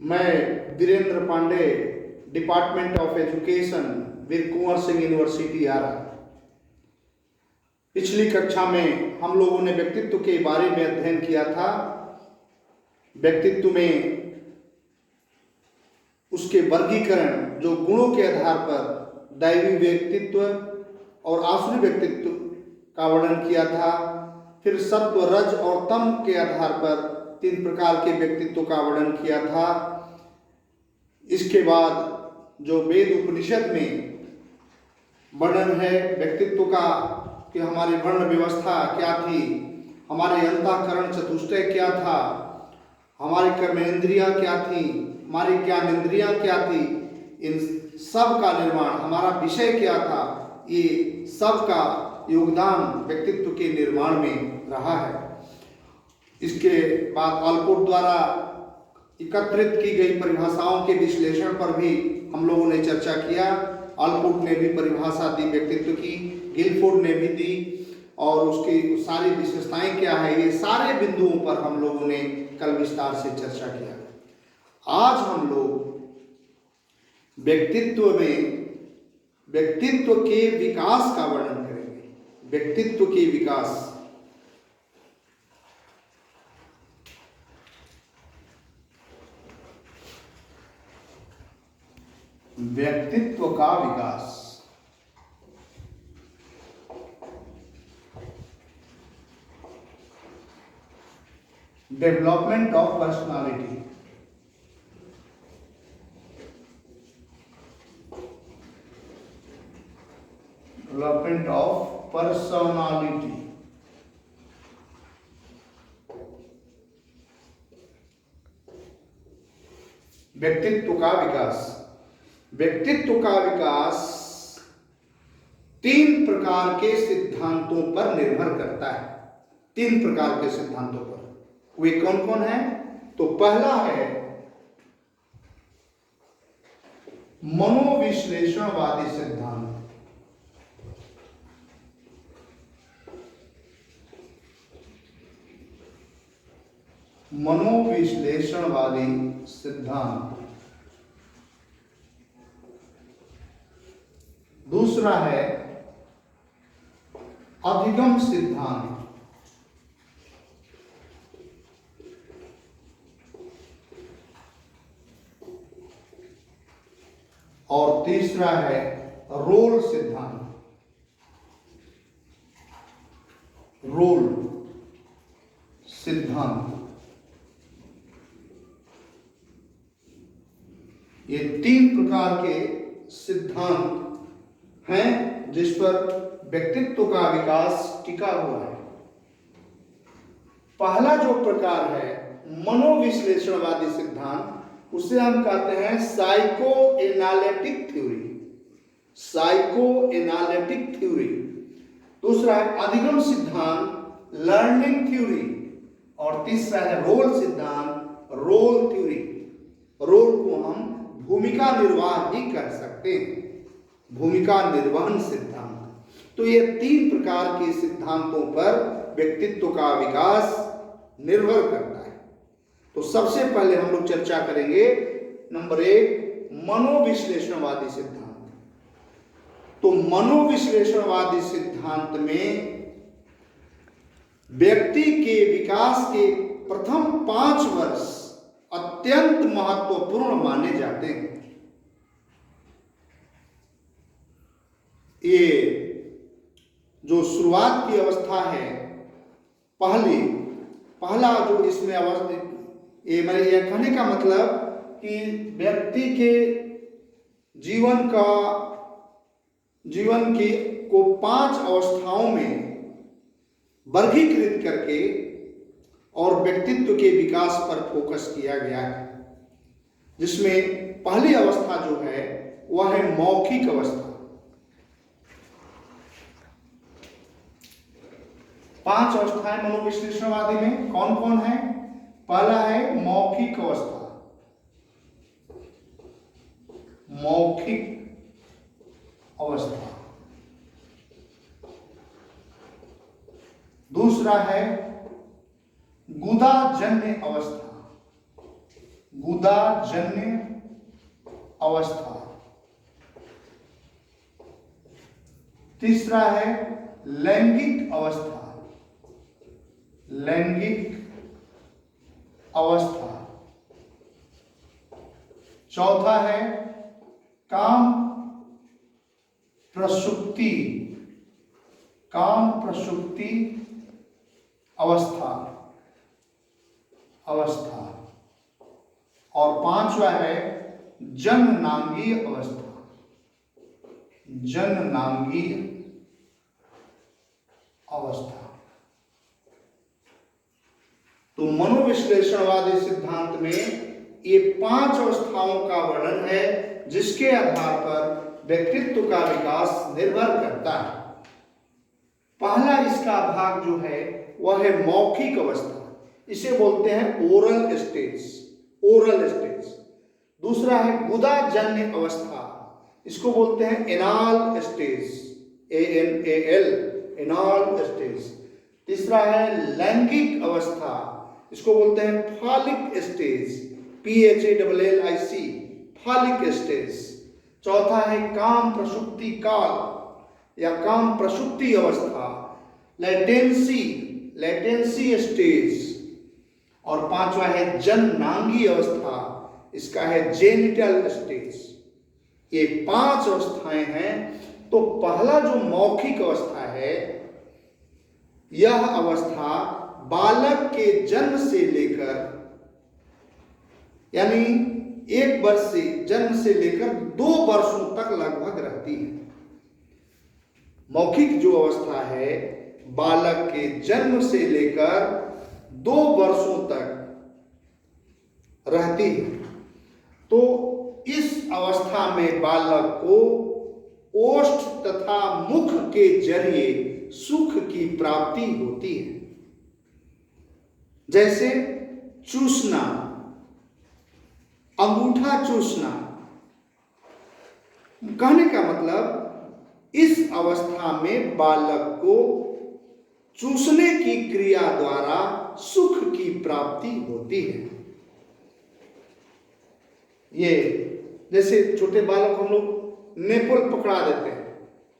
मैं Virendra Pandey, department of education, Veer Kunwar Singh university Ara. पिछली कक्षा में हम लोगों ने व्यक्तित्व के बारे में अध्ययन किया था। व्यक्तित्व में उसके वर्गीकरण, जो गुणों के आधार पर दैवी व्यक्तित्व और आसुरी व्यक्तित्व का वर्णन किया था। फिर सत्व, रज और तम के आधार पर 3 प्रकार के व्यक्तित्व का वर्णन किया था। इसके बाद जो वेद उपनिषद में वर्णन है व्यक्तित्व का कि हमारी वर्ण व्यवस्था क्या थी, हमारे अंतःकरण चतुष्टय क्या था, हमारी कर्मेंद्रियां क्या थी, हमारी ज्ञानेंद्रियां क्या थी, इन सब का निर्माण, हमारा विषय क्या था, ये सब का योगदान व्यक्तित्व के निर्माण में रहा है। इसके बाद ऑलपोर्ट द्वारा एकत्रित की गई परिभाषाओं के विश्लेषण पर भी हम लोगों ने चर्चा किया। ऑलपोर्ट ने भी परिभाषा दी व्यक्तित्व की, गिलफोर्ड ने भी दी, और उसकी सारी विशेषताएं क्या है, ये सारे बिंदुओं पर हम लोगों ने कल विस्तार से चर्चा किया। आज हम लोग व्यक्तित्व के विकास का वर्णन करेंगे। व्यक्तित्व के विकास, व्यक्तित्व का विकास। Development of personality. Development of personality. व्यक्तित्व का विकास। व्यक्तित्व का विकास 3 प्रकार के सिद्धांतों पर निर्भर करता है। 3 प्रकार के सिद्धांतों पर। वे कौन कौन है? तो पहला है मनोविश्लेषणवादी सिद्धांत। मनोविश्लेषणवादी सिद्धांत। दूसरा है अधिगम सिद्धांत। और तीसरा है रोल सिद्धांत। रोल सिद्धांत। ये 3 प्रकार के सिद्धांत हैं जिस पर व्यक्तित्व का विकास टिका हुआ है। पहला जो प्रकार है मनोविश्लेषणवादी सिद्धांत, उसे हम कहते हैं psycho analytic theory. Psycho analytic theory. दूसरा है अधिगम सिद्धांत, लर्निंग थ्योरी। और तीसरा है रोल सिद्धांत, रोल थ्योरी। रोल को हम भूमिका निर्वाह भी कर सकते हैं, भूमिका निर्वहन सिद्धांत। तो ये 3 प्रकार के सिद्धांतों पर व्यक्तित्व का विकास निर्भर करता है। तो सबसे पहले हम लोग चर्चा करेंगे नंबर 1 मनोविश्लेषणवादी सिद्धांत। तो मनोविश्लेषणवादी सिद्धांत में व्यक्ति के विकास के प्रथम 5 वर्ष अत्यंत महत्वपूर्ण माने जाते हैं। ये जो शुरुआत की अवस्था है, पहला जो इसमें अवस्था, ये मेरे यह कहने का मतलब कि व्यक्ति के जीवन को 5 अवस्थाओं में वर्गीकृत करके और व्यक्तित्व के विकास पर फोकस किया गया है, जिसमें पहली अवस्था जो है वह है मौखिक अवस्था। 5 अवस्थाएं मनोविश्लेषणवादी में कौन कौन है? पहला है मौखिक अवस्था। मौखिक अवस्था। दूसरा है गुदाजन्य अवस्था। गुदाजन्य अवस्था। तीसरा है लैंगिक अवस्था, लैंगिक अवस्था। चौथा है काम प्रसुप्ति, काम प्रसुप्ति अवस्था, अवस्था। और पांचवा है जननांगीय अवस्था, जननांगीय अवस्था। तो मनोविश्लेषणवादी सिद्धांत में ये 5 अवस्थाओं का वर्णन है जिसके आधार पर व्यक्तित्व का विकास निर्भर करता है। पहला इसका भाग जो है वह है मौखिक अवस्था, इसे बोलते हैं ओरल स्टेज, ओरल स्टेज। दूसरा है गुदाजन्य अवस्था, इसको बोलते हैं anal stage, ANAL, anal stage. तीसरा है लैंगिक अवस्था, इसको बोलते हैं फालिक स्टेज, PHALLIC, फालिक स्टेज। चौथा है काम प्रसुप्ति काल या काम प्रसुप्ति अवस्था, लेटेंसी, लेटेंसी स्टेज। और पांचवा है जननांगी अवस्था, इसका है जेनिटल स्टेज। ये 5 अवस्थाएं हैं। तो पहला जो मौखिक अवस्था है, यह अवस्था बालक के जन्म से लेकर, यानी 1 वर्ष से, जन्म से लेकर 2 वर्षों तक लगभग रहती है। मौखिक जो अवस्था है बालक के जन्म से लेकर 2 वर्षों तक रहती है। तो इस अवस्था में बालक को ओष्ठ तथा मुख के जरिए सुख की प्राप्ति होती है, जैसे चूसना, अंगूठा चूसना। कहने का मतलब इस अवस्था में बालक को चूसने की क्रिया द्वारा सुख की प्राप्ति होती है। ये जैसे छोटे बालक हम लोग नेपल पकड़ा देते हैं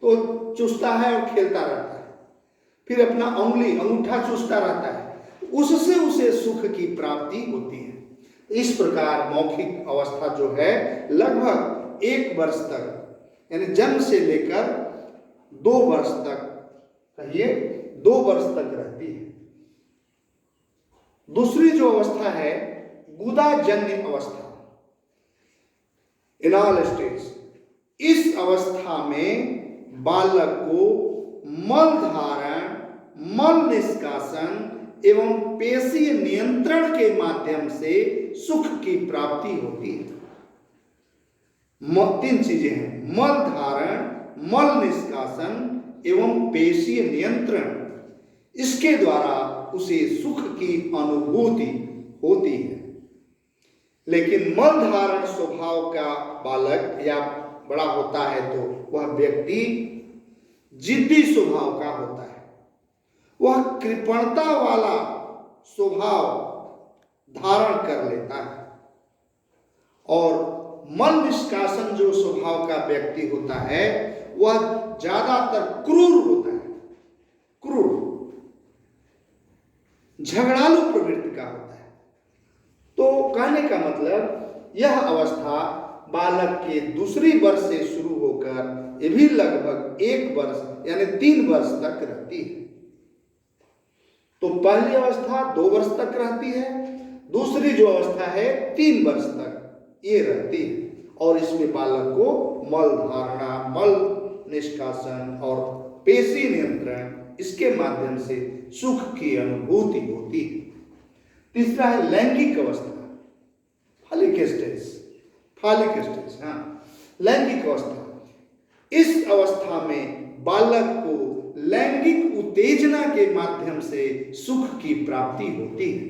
तो चूसता है और खेलता रहता है, फिर अपना उंगली अंगूठा चूसता रहता है, उससे उसे सुख की प्राप्ति होती है। इस प्रकार मौखिक अवस्था जो है लगभग 1 वर्ष तक, यानी जन्म से लेकर 2 वर्ष तक, कहिए 2 वर्ष तक रहती है। दूसरी जो अवस्था है गुदाजन्य अवस्था, एनाल स्टेज। इस अवस्था में बालक को मल धारण, मल निष्कासन एवं पेशीय नियंत्रण के माध्यम से सुख की प्राप्ति होती है। 3 चीजें हैं, मल धारण, मल निष्कासन एवं पेशीय नियंत्रण। इसके द्वारा उसे सुख की अनुभूति होती है। लेकिन मल धारण स्वभाव का बालक या बड़ा होता है तो वह व्यक्ति जिद्दी स्वभाव का होता है, वह कृपणता वाला स्वभाव धारण कर लेता है। और मल निष्कासन जो स्वभाव का व्यक्ति होता है वह ज्यादातर क्रूर होता है, क्रूर, झगड़ालू प्रवृत्ति का होता है। तो कहने का मतलब यह अवस्था बालक के दूसरी वर्ष से शुरू होकर ये भी लगभग 1 वर्ष यानी 3 वर्ष तक रहती है। तो पहली अवस्था 2 वर्ष तक रहती है, दूसरी जो अवस्था है 3 वर्ष तक ये रहती है। और इसमें बालक को मल धारणा, मल निष्कासन और पेशी नियंत्रण, इसके माध्यम से सुख की अनुभूति होती है। तीसरा है लैंगिक अवस्था, फालिक स्टेज, फालिक स्टेज, हाँ, लैंगिक अवस्था। इस अवस्था में बालक को लैंगिक उत्तेजना के माध्यम से सुख की प्राप्ति होती है।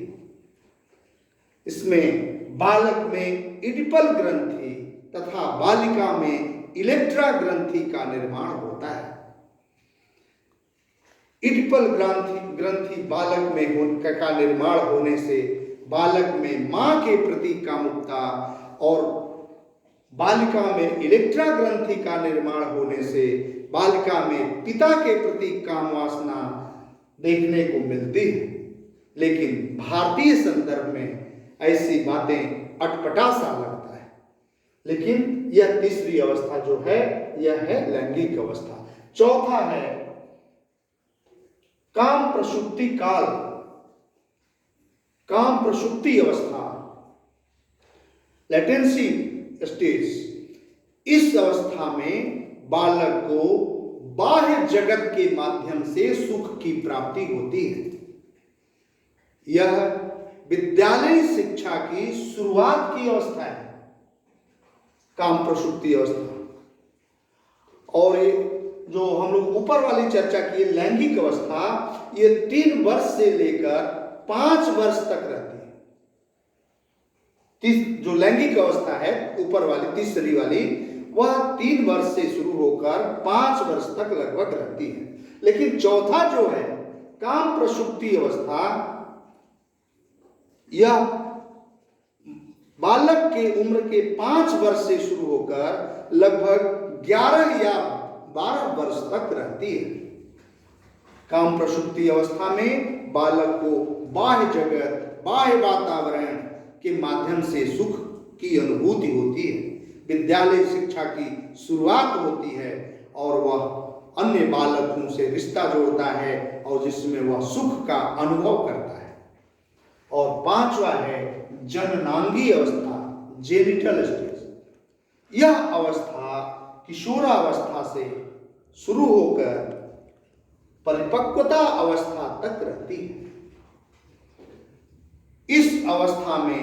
इसमें बालक में इडिपल ग्रंथि तथा बालिका में इलेक्ट्रा ग्रंथि का निर्माण होता है। इडिपल ग्रंथि बालक में का निर्माण होने से बालक में मां के प्रति कामुकता और बालिका में इलेक्ट्रा ग्रंथि का निर्माण होने से बालिका में पिता के प्रति काम वासना देखने को मिलती है। लेकिन भारतीय संदर्भ में ऐसी बातें अटपटा सा लगता है। लेकिन यह तीसरी अवस्था जो है यह है लैंगिक अवस्था। चौथा है काम प्रसुप्ति काल, काम प्रसुप्ति अवस्था, लेटेंसी स्टेज। इस अवस्था में बालक को बाह्य जगत के माध्यम से सुख की प्राप्ति होती है। यह विद्यालय शिक्षा की शुरुआत की अवस्था है, काम प्रसुप्ति अवस्था। और ये जो हम लोग ऊपर वाली चर्चा की लैंगिक अवस्था, ये 3 वर्ष से लेकर 5 वर्ष तक रहती है। जो लैंगिक अवस्था है ऊपर वाली तीसरी वाली, वह 3 वर्ष से शुरू होकर 5 वर्ष तक लगभग रहती है। लेकिन चौथा जो है काम प्रसुप्ति अवस्था, यह बालक के उम्र के 5 वर्ष से शुरू होकर लगभग 11 या 12 वर्ष तक रहती है। काम प्रसुप्ति अवस्था में बालक को बाह्य जगत, बाह्य वातावरण के माध्यम से सुख की अनुभूति होती है। विद्यालय शिक्षा की शुरुआत होती है और वह अन्य बालकों से रिश्ता जोड़ता है और जिसमें वह सुख का अनुभव करता है। और 5वां है जननांगी अवस्था, जेनिटल स्टेज। यह अवस्था किशोरावस्था से शुरू होकर परिपक्वता अवस्था तक रहती है। इस अवस्था में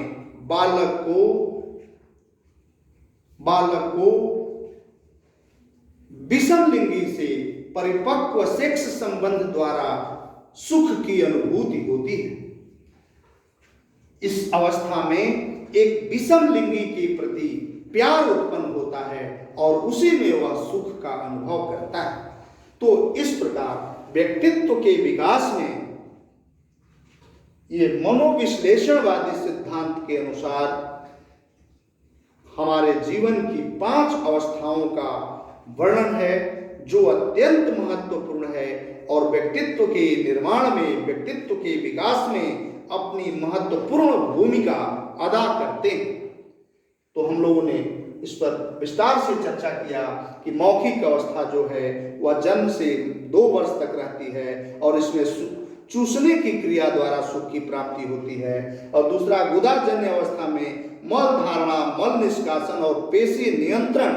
बालक को विषम लिंगी से परिपक्व सेक्स संबंध द्वारा सुख की अनुभूति होती है। इस अवस्था में एक विषम लिंगी के प्रति प्यार उत्पन्न होता है और उसी में वह सुख का अनुभव करता है। तो इस प्रकार व्यक्तित्व के विकास में ये मनोविश्लेषणवादी सिद्धांत के अनुसार हमारे जीवन की 5 अवस्थाओं का वर्णन है, जो अत्यंत महत्वपूर्ण है और व्यक्तित्व के निर्माण में, व्यक्तित्व के विकास में अपनी महत्वपूर्ण भूमिका अदा करते हैं। तो हम लोगों ने इस पर विस्तार से चर्चा किया कि मौखिक अवस्था जो है वह जन्म से 2 वर्ष तक रहती है और इसमें चूसने की क्रिया द्वारा सुख की प्राप्ति होती है। और दूसरा गुदाजन्य अवस्था में मल धारणा, मल निष्कासन और पेशी नियंत्रण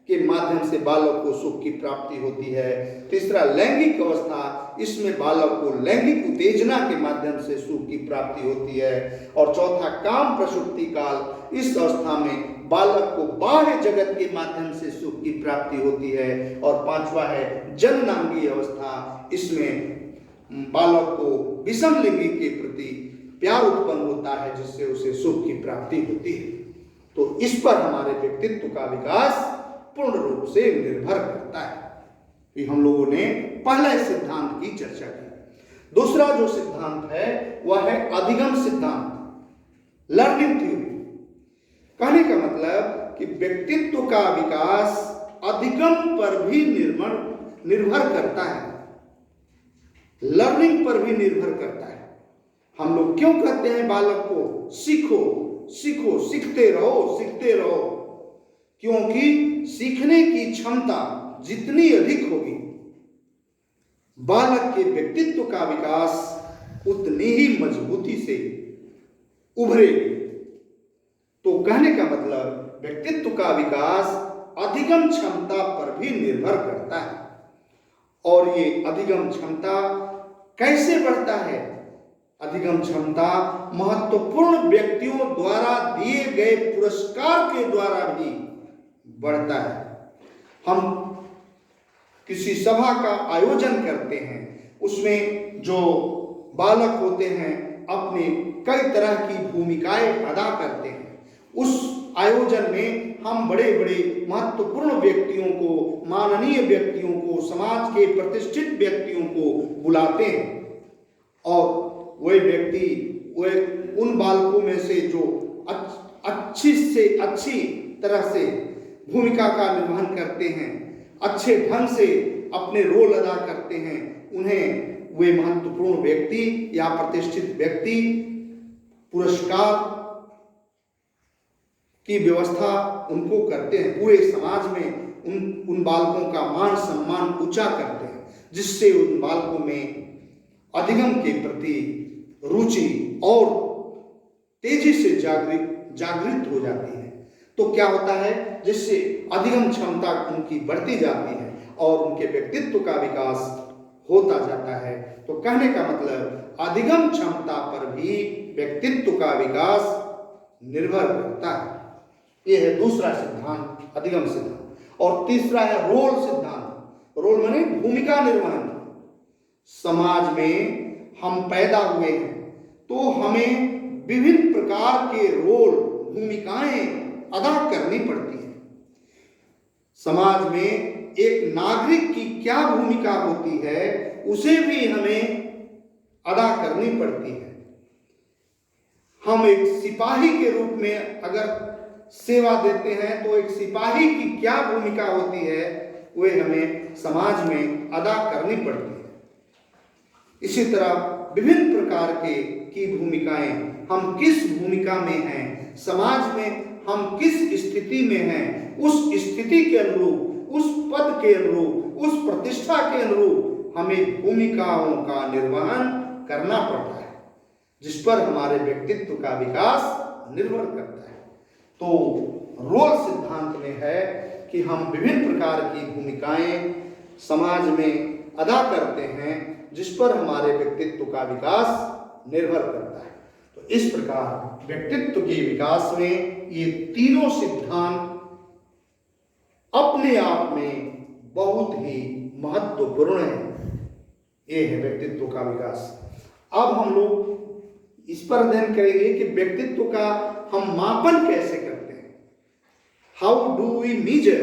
के माध्यम से बालक को सुख की प्राप्ति होती है। तीसरा लैंगिक अवस्था, इसमें बालक को लैंगिक उत्तेजना के माध्यम से सुख की प्राप्ति होती है। और चौथा काम प्रसुप्ति काल, इस अवस्था में बालक को बाह्य जगत के माध्यम से सुख की प्राप्ति होती है। और 5वां है जननांगी अवस्था, इसमें बालक को विषम लिंगी के प्रति प्यार उत्पन्न होता है जिससे उसे सुख की प्राप्ति होती है। तो इस पर हमारे व्यक्तित्व का विकास पूर्ण रूप से निर्भर करता है। ये हम लोगों ने पहले सिद्धांत की चर्चा की। दूसरा जो सिद्धांत है वह है अधिगम सिद्धांत, लर्निंग थ्योरी। कहने का मतलब कि व्यक्तित्व का विकास अधिगम पर भी निर्भर करता है, लर्निंग पर भी निर्भर करता है। हम लोग क्यों कहते हैं बालक को सीखो सीखो, सीखते रहो सीखते रहो? क्योंकि सीखने की क्षमता जितनी अधिक होगी, बालक के व्यक्तित्व का विकास उतनी ही मजबूती से उभरेगी। तो कहने का मतलब व्यक्तित्व का विकास अधिगम क्षमता पर भी निर्भर करता है। और ये अधिगम क्षमता कैसे बढ़ता है? अधिगम क्षमता महत्वपूर्ण व्यक्तियों द्वारा दिए गए पुरस्कार के द्वारा भी बढ़ता है। हम किसी सभा का आयोजन करते हैं, उसमें जो बालक होते हैं अपनी कई तरह की भूमिकाएं अदा करते हैं। उस आयोजन में हम बड़े बड़े महत्वपूर्ण व्यक्तियों को, माननीय व्यक्तियों को, समाज के प्रतिष्ठित व्यक्तियों को बुलाते हैं और वे व्यक्ति वे उन बालकों में से जो अच्छी से अच्छी तरह से भूमिका का निर्वहन करते हैं, अच्छे ढंग से अपने रोल अदा करते हैं, उन्हें वे महत्वपूर्ण व्यक्ति या प्रतिष्ठित व्यक्ति पुरस्कार की व्यवस्था उनको करते हैं। पूरे समाज में उन बालकों का मान सम्मान ऊंचा करते हैं, जिससे उन बालकों में अधिगम के प्रति रुचि और तेजी से जागृत हो जाती है। तो क्या होता है, जिससे अधिगम क्षमता उनकी बढ़ती जाती है और उनके व्यक्तित्व का विकास होता जाता है। तो कहने का मतलब अधिगम क्षमता पर भी व्यक्तित्व का विकास निर्भर करता है। यह है दूसरा सिद्धांत, अधिगम सिद्धांत। और तीसरा है रोल सिद्धांत। रोल माने भूमिका निर्वहन। समाज में हम पैदा हुए हैं तो हमें विभिन्न प्रकार के रोल, भूमिकाएं अदा करनी पड़ती है। समाज में एक नागरिक की क्या भूमिका होती है, उसे भी हमें अदा करनी पड़ती है। हम एक सिपाही के रूप में अगर सेवा देते हैं तो एक सिपाही की क्या भूमिका होती है, वे हमें समाज में अदा करनी पड़ती है। इसी तरह विभिन्न प्रकार की भूमिकाएं, हम किस भूमिका में हैं, समाज में हम किस स्थिति में हैं, उस स्थिति के अनुरूप, उस पद के अनुरूप, उस प्रतिष्ठा के अनुरूप हमें भूमिकाओं का निर्वहन करना पड़ता है, जिस पर हमारे व्यक्तित्व का विकास निर्भर करता है। तो रोल सिद्धांत में है कि हम विभिन्न प्रकार की भूमिकाएं समाज में अदा करते हैं, जिस पर हमारे व्यक्तित्व का विकास निर्भर करता है। तो इस प्रकार व्यक्तित्व के विकास में ये तीनों सिद्धांत अपने आप में बहुत ही महत्वपूर्ण है। ये है व्यक्तित्व का विकास। अब हम लोग इस पर अध्ययन करेंगे कि व्यक्तित्व का हम मापन कैसे करते हैं। How do we measure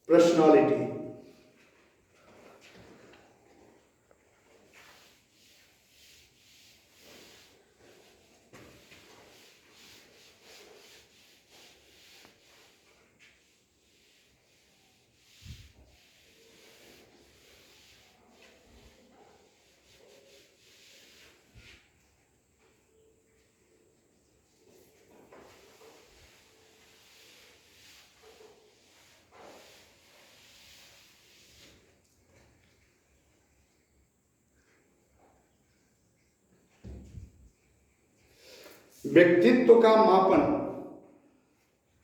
personality. व्यक्तित्व का मापन।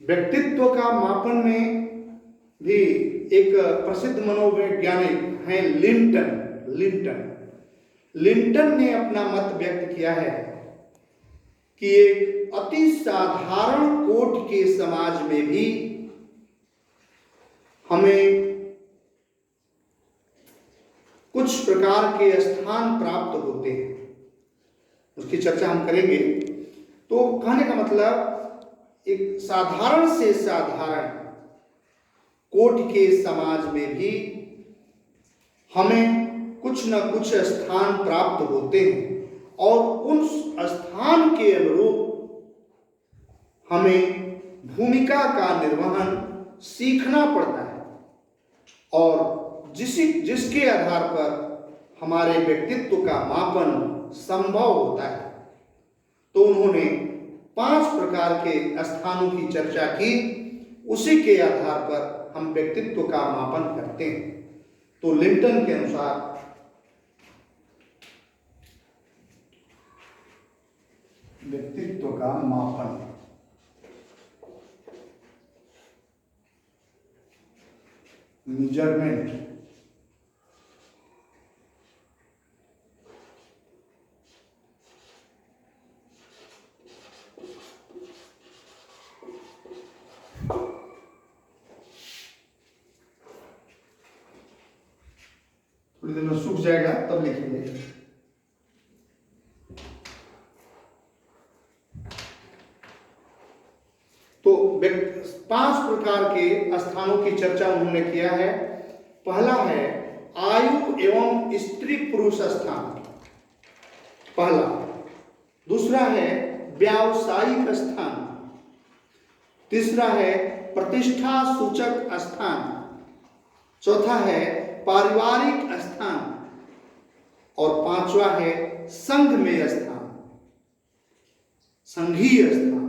व्यक्तित्व का मापन में भी एक प्रसिद्ध मनोवैज्ञानिक हैं लिंटन ने अपना मत व्यक्त किया है कि एक अति साधारण कोट के समाज में भी हमें कुछ प्रकार के स्थान प्राप्त होते हैं। उसकी चर्चा हम करेंगे। तो कहने का मतलब एक साधारण से साधारण कोट के समाज में भी हमें कुछ न कुछ स्थान प्राप्त होते हैं और उन स्थान के अनुरूप हमें भूमिका का निर्वहन सीखना पड़ता है और जिसके आधार पर हमारे व्यक्तित्व का मापन संभव होता है। तो उन्होंने 5 प्रकार के स्थानों की चर्चा की, उसी के आधार पर हम व्यक्तित्व का मापन करते हैं। तो लिंटन के अनुसार व्यक्तित्व का मापन मेजरमेंट थोड़ी देर में सूख जाएगा तब लिखेंगे। तो 5 प्रकार के स्थानों की चर्चा उन्होंने किया है। पहला है आयु एवं स्त्री पुरुष स्थान। पहला दूसरा है व्यावसायिक स्थान, तीसरा है प्रतिष्ठा सूचक स्थान, चौथा है पारिवारिक स्थान और पांचवा है संघ में स्थान, संघीय स्थान।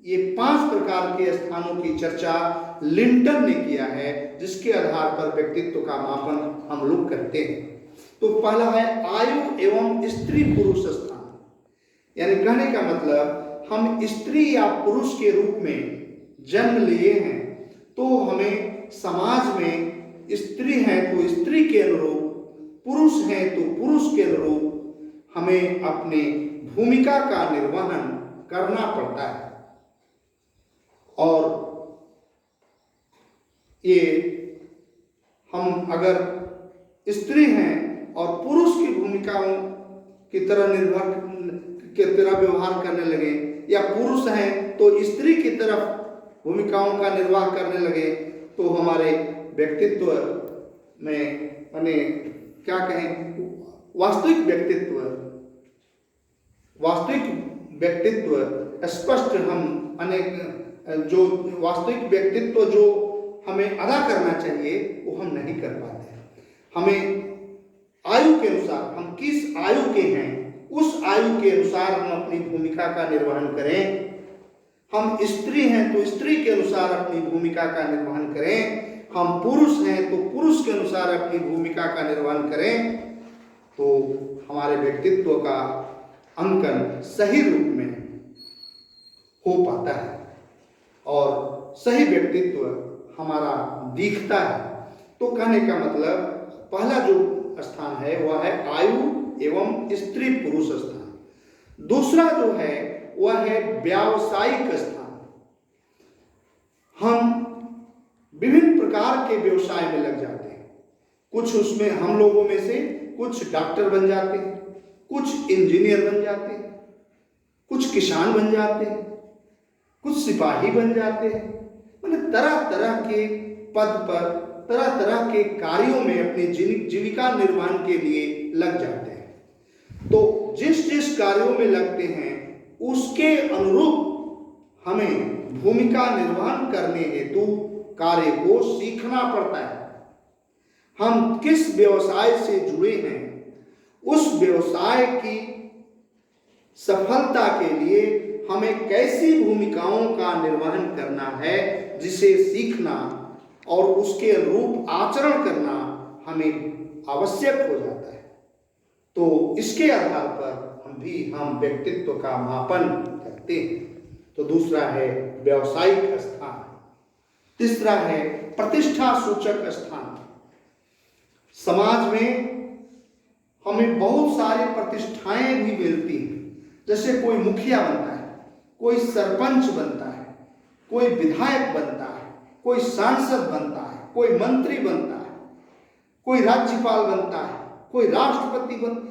ये 5 प्रकार के स्थानों की चर्चा लिंटन ने किया है, जिसके आधार पर व्यक्तित्व का मापन हम लोग करते हैं। तो पहला है आयु एवं स्त्री पुरुष स्थान, यानी कहने का मतलब हम स्त्री या पुरुष के रूप में जन्म लिए हैं, तो हमें समाज में स्त्री हैं तो स्त्री के अनुरूप, पुरुष हैं तो पुरुष के अनुरूप हमें अपनी भूमिका का निर्वहन करना पड़ता है। और ये हम अगर स्त्री हैं और पुरुष की भूमिकाओं की तरह व्यवहार करने लगे, या पुरुष हैं तो स्त्री की तरफ भूमिकाओं का निर्वाह करने लगे, तो हमारे व्यक्तित्व में माने क्या कहें, वास्तविक व्यक्तित्व स्पष्ट हम अनेक जो वास्तविक व्यक्तित्व जो हमें अदा करना चाहिए वो हम नहीं कर पाते। हमें आयु के अनुसार, हम किस आयु के हैं उस आयु के अनुसार हम अपनी भूमिका का निर्वहन करें। हम स्त्री हैं तो स्त्री के अनुसार अपनी भूमिका का निर्वहन करें, हम पुरुष हैं तो पुरुष के अनुसार अपनी भूमिका का निर्वहन करें, तो हमारे व्यक्तित्व का अंकन सही रूप में हो पाता है और सही व्यक्तित्व हमारा दिखता है। तो कहने का मतलब पहला जो स्थान है वह है आयु एवं स्त्री पुरुष स्थान। दूसरा जो है वह है व्यावसायिक स्थान। हम विभिन्न प्रकार के व्यवसाय में लग जाते हैं। कुछ उसमें हम लोगों में से कुछ डॉक्टर बन जाते हैं, कुछ इंजीनियर बन जाते हैं, कुछ किसान बन जाते हैं, कुछ सिपाही बन जाते हैं। मतलब तरह तरह के पद पर, तरह तरह के कार्यों में अपनी जीविका निर्वाह के लिए लग जाते हैं। तो जिस जिस कार्यों में लगते हैं उसके अनुरूप हमें भूमिका निर्वहन करने हेतु कार्य को सीखना पड़ता है। हम किस व्यवसाय से जुड़े हैं, उस व्यवसाय की सफलता के लिए हमें कैसी भूमिकाओं का निर्वहन करना है, जिसे सीखना और उसके अनुरूप आचरण करना हमें आवश्यक हो जाता है। तो इसके आधार पर हम व्यक्तित्व का मापन करते हैं। तो दूसरा है व्यावसायिक स्थान, तीसरा है प्रतिष्ठा सूचक स्थान। समाज में हमें बहुत सारी प्रतिष्ठाएं भी मिलती हैं, जैसे कोई मुखिया बनता है, कोई सरपंच बनता है, कोई विधायक बनता है, कोई सांसद बनता है, कोई मंत्री बनता है, कोई राज्यपाल बनता है, कोई राष्ट्रपति बनता है।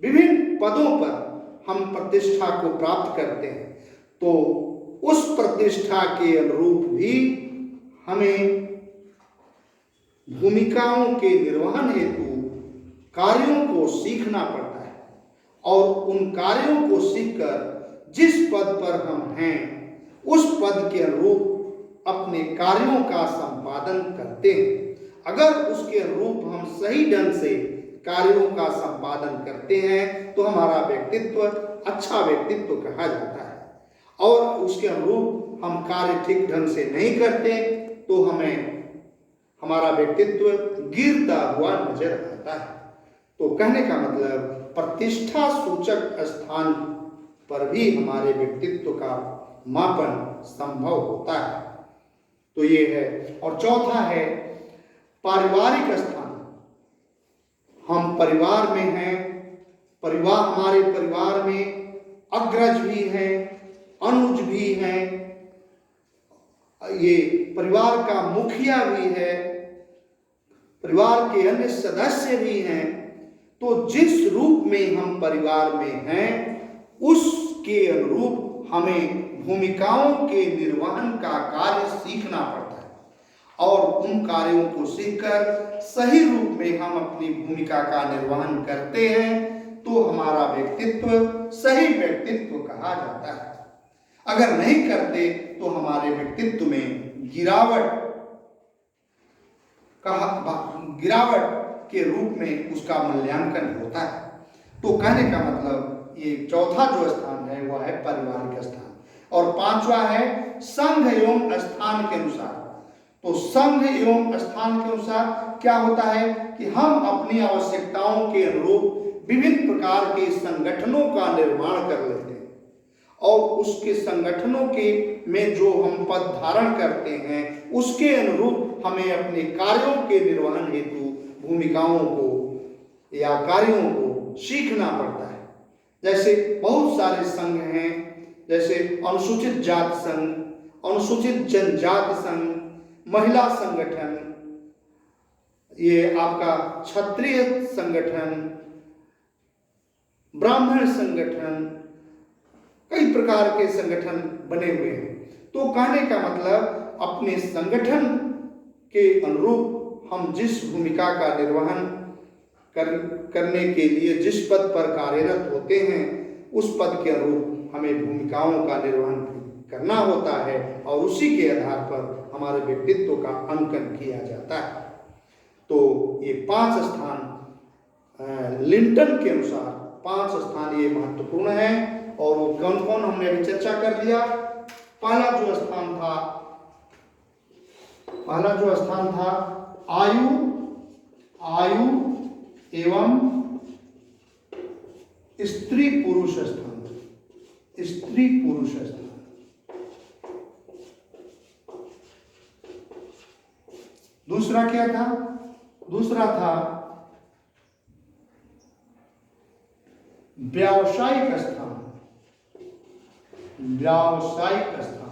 विभिन्न पदों पर हम प्रतिष्ठा को प्राप्त करते हैं। तो उस प्रतिष्ठा के अनुरूप भी हमें भूमिकाओं के निर्वहन हेतु कार्यों को सीखना पड़ता है और उन कार्यों को सीखकर जिस पद पर हम हैं उस पद के अनुरूप अपने कार्यों का संपादन करते हैं। अगर उसके अनुरूप हम सही ढंग से कार्यों का संपादन करते हैं तो हमारा व्यक्तित्व अच्छा व्यक्तित्व कहा जाता है, और उसके अनुरूप हम कार्य ठीक ढंग से नहीं करते तो हमारा व्यक्तित्व गिरता हुआ नजर आता है। तो कहने का मतलब प्रतिष्ठा सूचक स्थान पर भी हमारे व्यक्तित्व का मापन संभव होता है। तो ये है। और चौथा है पारिवारिक स्थान। हम परिवार में हैं, हमारे परिवार में अग्रज भी हैं, अनुज भी हैं, ये परिवार का मुखिया भी है, परिवार के अन्य सदस्य भी हैं। तो जिस रूप में हम परिवार में हैं उसके अनुरूप हमें भूमिकाओं के निर्वहन का कार्य सीखना पड़ता है और उन कार्यों को सीखकर सही रूप में हम अपनी भूमिका का निर्वहन करते हैं तो हमारा व्यक्तित्व सही व्यक्तित्व कहा जाता है। अगर नहीं करते तो हमारे व्यक्तित्व में गिरावट के रूप में उसका मूल्यांकन होता है। तो कहने का मतलब ये चौथा जो स्थान है वह है पारिवारिक स्थान, और पांचवा है संघ एवं स्थान के अनुसार। तो संघ एवं स्थान के अनुसार क्या होता है कि हम अपनी आवश्यकताओं के अनुरूप विभिन्न प्रकार के संगठनों का निर्माण कर लेते हैं, और उसके संगठनों के में जो हम पद धारण करते हैं उसके अनुरूप हमें अपने कार्यों के निर्वहन हेतु भूमिकाओं को या कार्यों को सीखना पड़ता है। जैसे बहुत सारे संघ हैं, जैसे अनुसूचित जाति संघ, अनुसूचित जनजाति संघ, महिला संगठन, ये आपका क्षत्रिय संगठन, ब्राह्मण संगठन, कई प्रकार के संगठन बने हुए हैं। तो कहने का मतलब अपने संगठन के अनुरूप हम जिस भूमिका का निर्वहन करने के लिए जिस पद पर कार्यरत होते हैं उस पद के अनुरूप हमें भूमिकाओं का निर्वहन करना होता है, और उसी के आधार पर हमारे व्यक्तित्व का अंकन किया जाता है। तो ये 5 स्थान लिंटन के अनुसार 5 स्थान ये महत्वपूर्ण है, और वो कौन कौन हमने अभी चर्चा कर लिया। पहला जो स्थान था आयु एवं स्त्री पुरुष स्थान, स्त्री पुरुष स्थान। दूसरा क्या था? दूसरा था व्यावसायिक स्थान, व्यावसायिक स्थान।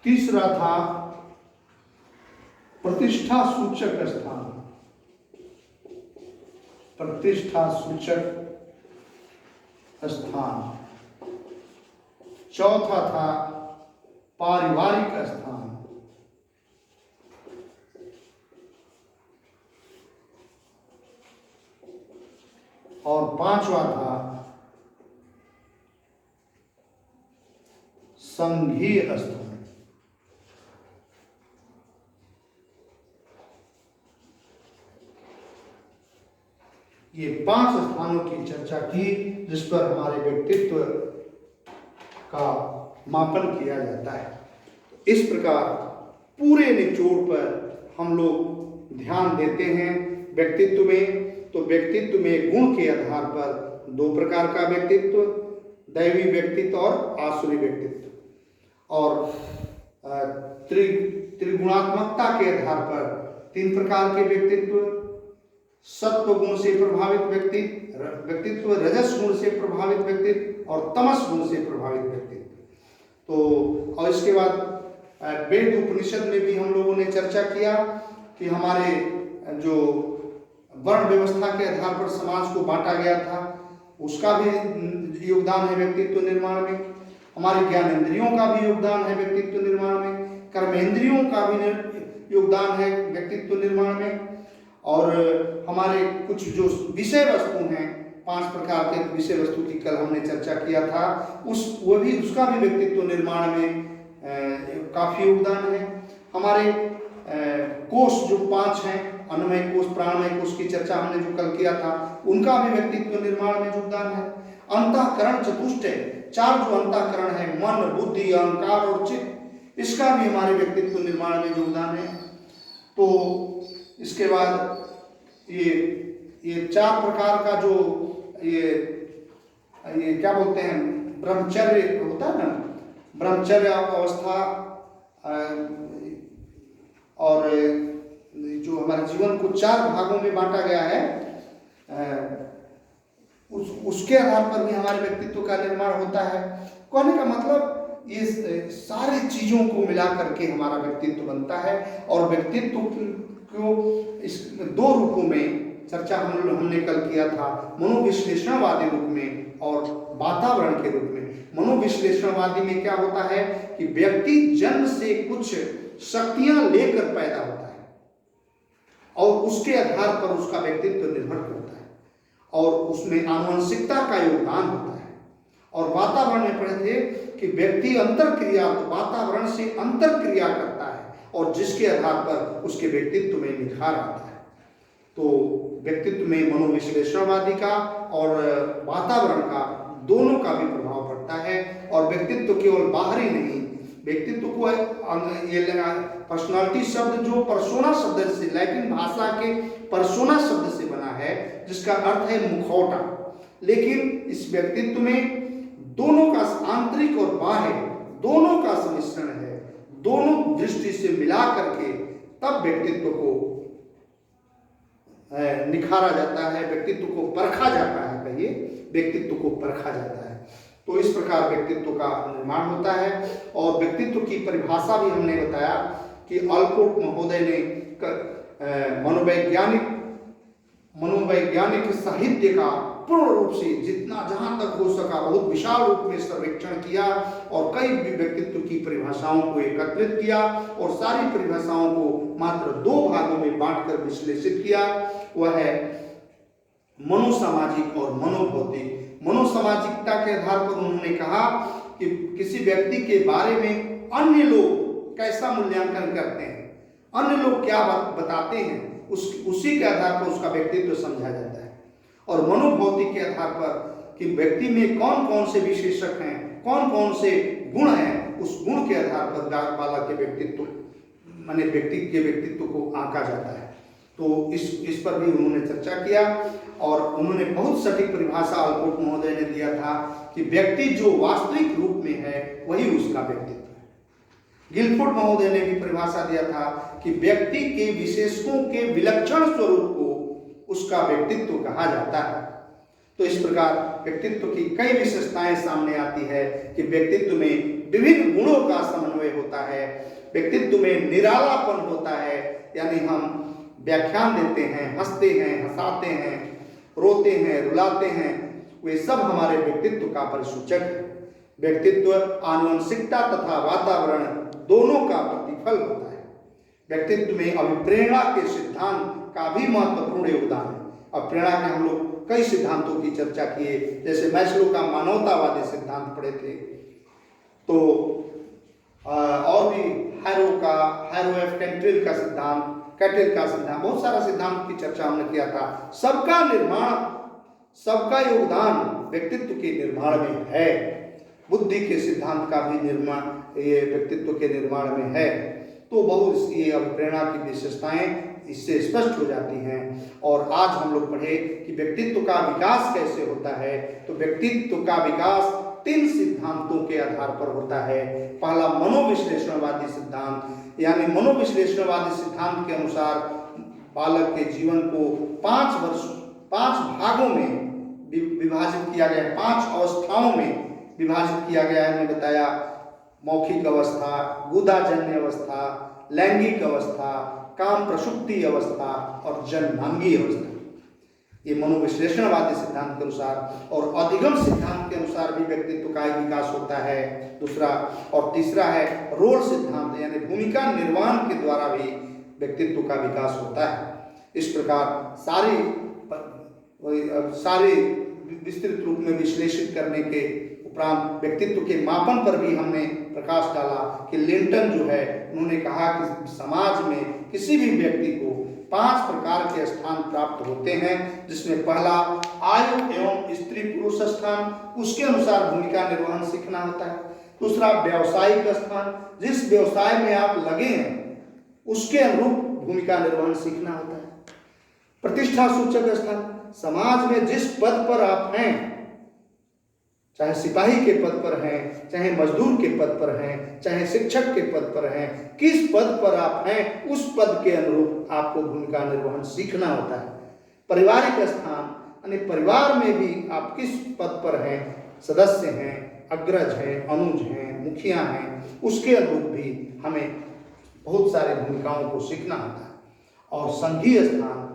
तीसरा था प्रतिष्ठा सूचक स्थान, प्रतिष्ठा सूचक स्थान। चौथा था पारिवारिक स्थान, और पांचवा था संघीय स्थान। ये 5 स्थानों की चर्चा की जिस पर हमारे व्यक्तित्व का मापन किया जाता है। इस प्रकार पूरे निचोड़ पर हम लोग ध्यान देते हैं व्यक्तित्व में। तो व्यक्तित्व में गुण के आधार पर 2 प्रकार का व्यक्तित्व, दैवी व्यक्तित्व और आसुरी व्यक्तित्व, और त्रिगुणात्मकता के आधार पर 3 प्रकार के व्यक्तित्व, सत्व गुण से प्रभावित व्यक्तित्व, रजस गुण से प्रभावित व्यक्तित्व और तमस गुण से प्रभावित व्यक्तित्व। तो और इसके बाद वेद उपनिषद में भी हम लोगों ने चर्चा किया कि हमारे जो वर्ण व्यवस्था के आधार पर समाज को बांटा गया था उसका भी योगदान है व्यक्तित्व निर्माण में। हमारे ज्ञानेंद्रियों का भी योगदान है व्यक्तित्व निर्माण में, कर्मेंद्रियों का भी योगदान है व्यक्तित्व निर्माण में, और हमारे कुछ जो विषय वस्तु हैं 5 प्रकार के विषय वस्तु की कल हमने चर्चा किया था, उसका भी व्यक्तित्व निर्माण में काफी योगदान है। हमारे कोष जो 5 हैं, अन्नमय कोष, प्राणमय कोष की चर्चा हमने जो कल किया था, उनका भी व्यक्तित्व निर्माण में योगदान है। अंतःकरण चतुष्टय, 4 जो अंतःकरण है, मन, बुद्धि, अहंकार और चित्त, इसका भी हमारे व्यक्तित्व निर्माण में योगदान है। तो इसके बाद ये 4 प्रकार का जो ये क्या बोलते हैं, ब्रह्मचर्य होता है ना, ब्रह्मचर्य अवस्था, और जो हमारे जीवन को 4 भागों में बांटा गया है, उसके आधार पर भी हमारे व्यक्तित्व का निर्माण होता है। कहने का मतलब ये सारी चीजों को मिला करके हमारा व्यक्तित्व बनता है, और व्यक्तित्व को इस 2 रूपों में चर्चा हमने कल किया था, मनोविश्लेषणवादी रूप में और वातावरण के रूप में। मनोविश्लेषणवादी में क्या होता है कि व्यक्ति जन्म से कुछ शक्तियां लेकर पैदा होता है, और उसके आधार पर उसका व्यक्तित्व निर्भर करता है और उसमें आनुवंशिकता का योगदान होता है। और वातावरण में पढ़े थे कि व्यक्ति अंतरक्रिया वातावरण से अंतरक्रिया करता है और जिसके आधार पर उसके व्यक्तित्व में निखार आता है। तो व्यक्तित्व में मनोविश्लेषणवादी का और वातावरण का दोनों का भी प्रभाव पड़ता है। और व्यक्तित्व केवल बाहरी नहीं, व्यक्तित्व को ये पर्सनालिटी शब्द जो पर्सोना शब्द से, लैटिन भाषा के पर्सोना शब्द से बना है, जिसका अर्थ है मुखौटा। लेकिन इस व्यक्तित्व में दोनों का आंतरिक और बाह्य दोनों का सम्मिश्रण है। दोनों दृष्टि से मिला करके तब व्यक्तित्व को निखारा जाता है, व्यक्तित्व को परखा जाता है, कहिए व्यक्तित्व को परखा जाता है। तो इस प्रकार व्यक्तित्व का निर्माण होता है। और व्यक्तित्व की परिभाषा भी हमने बताया कि अल्पोर्ट महोदय ने मनोवैज्ञानिक साहित्य का पूर्ण रूप से जितना जहां तक हो सका बहुत विशाल रूप में सर्वेक्षण किया और कई व्यक्तित्व की परिभाषाओं को एकत्रित किया और सारी परिभाषाओं को मात्र 2 भागों में बांटकर विश्लेषित किया। वह है मनोसामाजिक और मनोभौतिक। मनोसामाजिकता के आधार पर उन्होंने कहा कि किसी व्यक्ति के बारे में अन्य लोग कैसा मूल्यांकन करते हैं, अन्य लोग क्या बताते हैं, उसी के आधार पर उसका व्यक्तित्व समझा जाता है। और मनोभौतिक के आधार पर कि व्यक्ति में कौन कौन से विशेषक हैं, कौन कौन से गुण हैं, उस गुण के आधार पर बालक के व्यक्तित्व माने व्यक्ति के व्यक्तित्व को आंका जाता है। तो इस पर भी उन्होंने चर्चा किया और उन्होंने बहुत सटीक परिभाषा अल्पोर्ट महोदय ने दिया था कि व्यक्ति जो वास्तविक रूप में है वही उसका व्यक्तित्व है। गिलफोर्ड महोदय ने भी परिभाषा दिया था कि व्यक्ति के विशेषकों के विलक्षण स्वरूप को उसका व्यक्तित्व कहा जाता है। तो इस प्रकार व्यक्तित्व की कई विशेषताएं सामने आती है कि व्यक्तित्व में विभिन्न गुणों का समन्वय होता है, व्यक्तित्व में निरालापन होता है, यानी हम व्याख्यान देते हैं, हंसते हैं, हंसाते हैं, रोते हैं, रुलाते हैं, वे सब हमारे व्यक्तित्व का परिसूचक है। व्यक्तित्व आनुवंशिकता तथा वातावरण दोनों का प्रतिफल होता है। व्यक्तित्व में अभिप्रेरणा के सिद्धांत का भी महत्वपूर्ण योगदान है। अब प्रेरणा के हम लोग कई सिद्धांतों की चर्चा किए, जैसे मैस्लो का मानवतावादी सिद्धांत पढ़े थे, तो और भी हैरो एफ कैंट्रेल का सिद्धांत, कैटेल का सिद्धांत, बहुत सारा सिद्धांत की चर्चा हमने किया था। सबका निर्माण, सबका योगदान व्यक्तित्व के निर्माण में है। बुद्धि के सिद्धांत का भी निर्माण ये व्यक्तित्व के निर्माण में है। तो बहुत ये अभिप्रेरणा की विशेषताएं इससे स्पष्ट हो जाती हैं। और आज हम लोग पढ़े कि व्यक्तित्व का विकास कैसे होता है। तो व्यक्तित्व का विकास 3 सिद्धांतों के आधार पर होता है। पहला मनोविश्लेषणवादी सिद्धांत, यानी मनोविश्लेषणवादी सिद्धांत के अनुसार बालक के जीवन को 5 भागों में विभाजित किया गया है, 5 अवस्थाओं में विभाजित किया गया है। मैंने बताया मौखिक अवस्था, गुदाजन्य अवस्था, लैंगिक अवस्था, काम प्रसुप्ति अवस्था और जन्मांगी अवस्था। ये मनोविश्लेषणवादी सिद्धांत के अनुसार। और अधिगम सिद्धांत के अनुसार भी व्यक्तित्व का विकास होता है, दूसरा। और तीसरा है रोल सिद्धांत, यानी भूमिका निर्माण के द्वारा भी व्यक्तित्व का विकास होता है। इस प्रकार सारे विस्तृत रूप में विश्लेषित करने के उपरांत व्यक्तित्व के मापन पर भी हमने प्रकाश डाला कि लिंटन जो है उन्होंने कहा कि समाज में किसी भी व्यक्ति को 5 प्रकार के स्थान प्राप्त होते हैं, जिसमें पहला आयु एवं स्त्री पुरुष स्थान, उसके अनुसार भूमिका निर्वहन सीखना होता है। दूसरा व्यावसायिक स्थान, जिस व्यवसाय में आप लगे हैं उसके अनुरूप भूमिका निर्वहन सीखना होता है। प्रतिष्ठा सूचक स्थान, समाज में जिस पद पर आप हैं, चाहे सिपाही के पद पर हैं, चाहे मजदूर के पद पर हैं, चाहे शिक्षक के पद पर हैं, किस पद पर आप हैं उस पद के अनुरूप आपको भूमिका निर्वहन सीखना होता है। पारिवारिक स्थान, यानी परिवार में भी आप किस पद पर हैं, सदस्य हैं, अग्रज हैं, अनुज हैं, मुखिया हैं, उसके अनुरूप भी हमें बहुत सारी भूमिकाओं को सीखना होता है। और संघीय स्थान,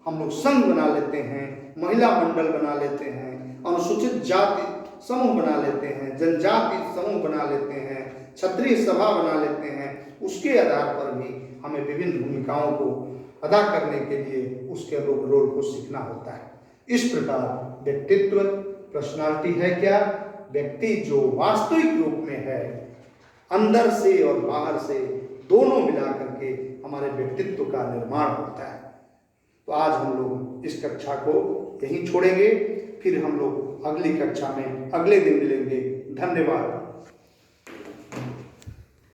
हम लोग संघ बना लेते हैं, महिला मंडल बना लेते हैं, अनुसूचित जाति समूह बना लेते हैं, जनजाति समूह बना लेते हैं, क्षत्रिय सभा बना लेते हैं। उसके आधार पर भी हमें विभिन्न भूमिकाओं को अदा करने के लिए उसके रोल को सीखना होता है। इस प्रकार व्यक्तित्व, पर्सनालिटी है क्या? व्यक्ति जो वास्तविक रूप में है, अंदर से और बाहर से दोनों मिला करके हमारे व्यक्तित्व का निर्माण होता है। तो आज हम लोग इस कक्षा को यहीं छोड़ेंगे, फिर हम लोग अगली कक्षा में अगले दिन मिलेंगे। धन्यवाद।